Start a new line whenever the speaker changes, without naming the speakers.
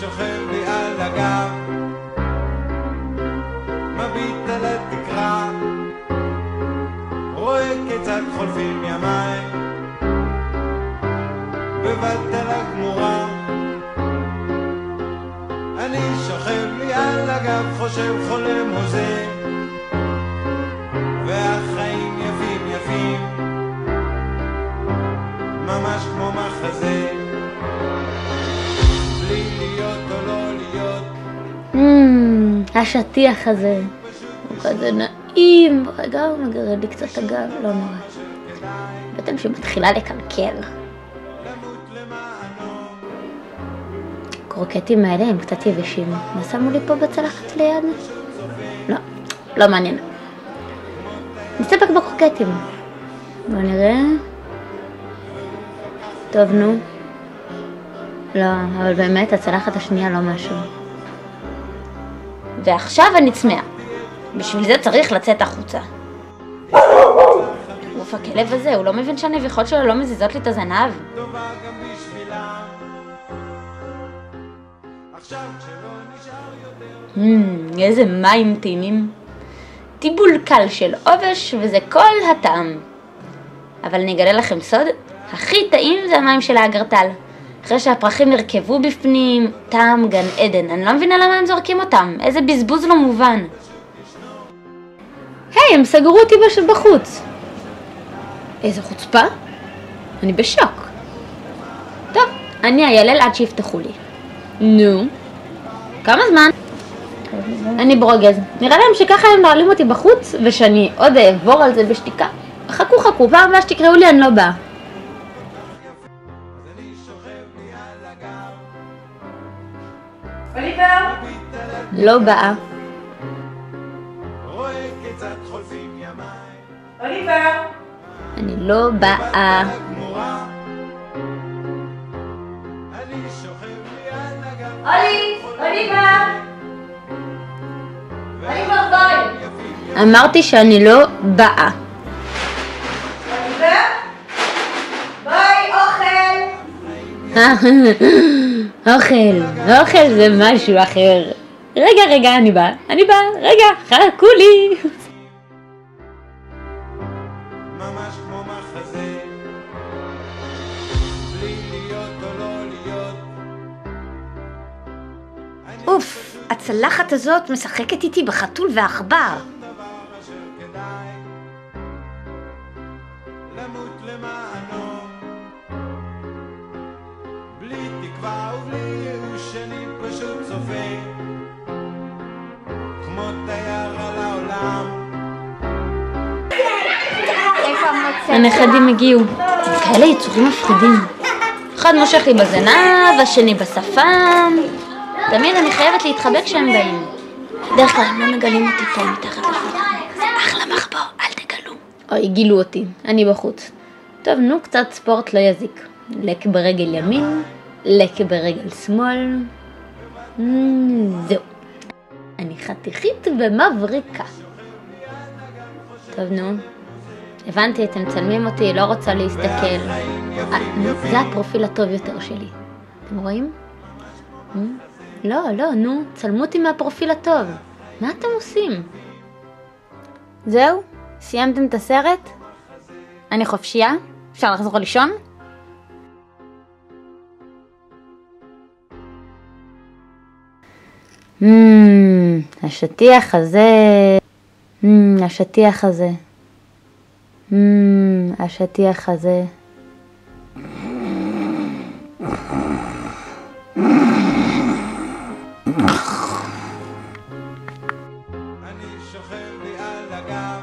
שוכב לי על הגב, מביט על התקרה, רואה כיצד חולפים ימיי, בבת על הגמורה. אני שוכב לי על הגב, חושב חולם הוזה, והחיים יפים יפים, ממש כמו מחזה, בלי להיות או לא להיות.
השטיח הזה הוא כזה נעים, רגע הוא מגרד לי קצת הגב, לא נורא. בטן שמתחילה לקלקל. קרוקטים האלה הם קצת יבשים. מה שמו לי פה בצלחת ליד? לא מעניין. נסתפק בקרוקטים. בוא נראה. טוב, נו. לא, אבל באמת הצלחת השנייה לא משהו. ועכשיו אני צמאה. בשביל זה צריך לצאת החוצה. אוף, הכלב הזה, הוא לא מבין שהנביחות שלו לא מזיזות לי את הזנב. איזה מים טעימים. טיבול קל של עובש וזה כל הטעם. אבל אני אגלה לכם סוד, הכי טעים זה המים של האגרטל. אחרי שהפרחים נרכבו בפנים, טעם גן עדן. אני לא מבינה למה הם זורקים אותם, איזה בזבוז לא מובן. היי, הם סגרו אותי בחוץ. איזה חוצפה? אני בשוק. טוב, אני איילל עד שיפתחו לי. נו, כמה זמן? אני ברוגז. נראה להם שככה הם מעלים אותי בחוץ, ושאני עוד אעבור על זה בשתיקה. חכו, פעם הבאה שתקראו לי אני לא באה.
אוליבר?
לא באה.
אוליבר?
אני לא באה.
אוליבר, ביי.
אמרתי שאני לא באה.
אוליבר? ביי,
אוכל זה משהו אחר. רגע, אני באה, רגע, חכו לי.
ממש כמו מחזה, בלי להיות או לא להיות.
אוף, הצלחת הזאת משחקת איתי בחתול ועכבר.
למות למענו, בלי תקווה ובלי ייאוש, אני פשוט צופה כמו תייר על העולם.
הנכדים הגיעו. כאלה יצורים מפחידים. אחד מושך לי בזנב, השני בשפם. תמיד אני חייבת להתחבק כשהם באים. דרך כלל הם לא מגלים אותי פה מתחת לשולחן. זה אחלה מחבור, אל תגלו. אוי, גילו אותי, אני בחוץ. טוב, נו, קצת ספורט לא יזיק. לק ברגל ימין, לק ברגל שמאל. זהו. אני חתיכית ומבריקה. טוב, נו. הבנתי, אתם מצלמים אותי, לא רוצה להסתכל. זה הפרופיל הטוב יותר שלי. אתם רואים? לא, נו, צלמו אותי מהפרופיל הטוב. מה אתם עושים? זהו? סיימתם את הסרט? אני חופשייה? אפשר לחזור לישון? השטיח הזה... השטיח הזה... השטיח הזה...
אני שוכב לי על הגב,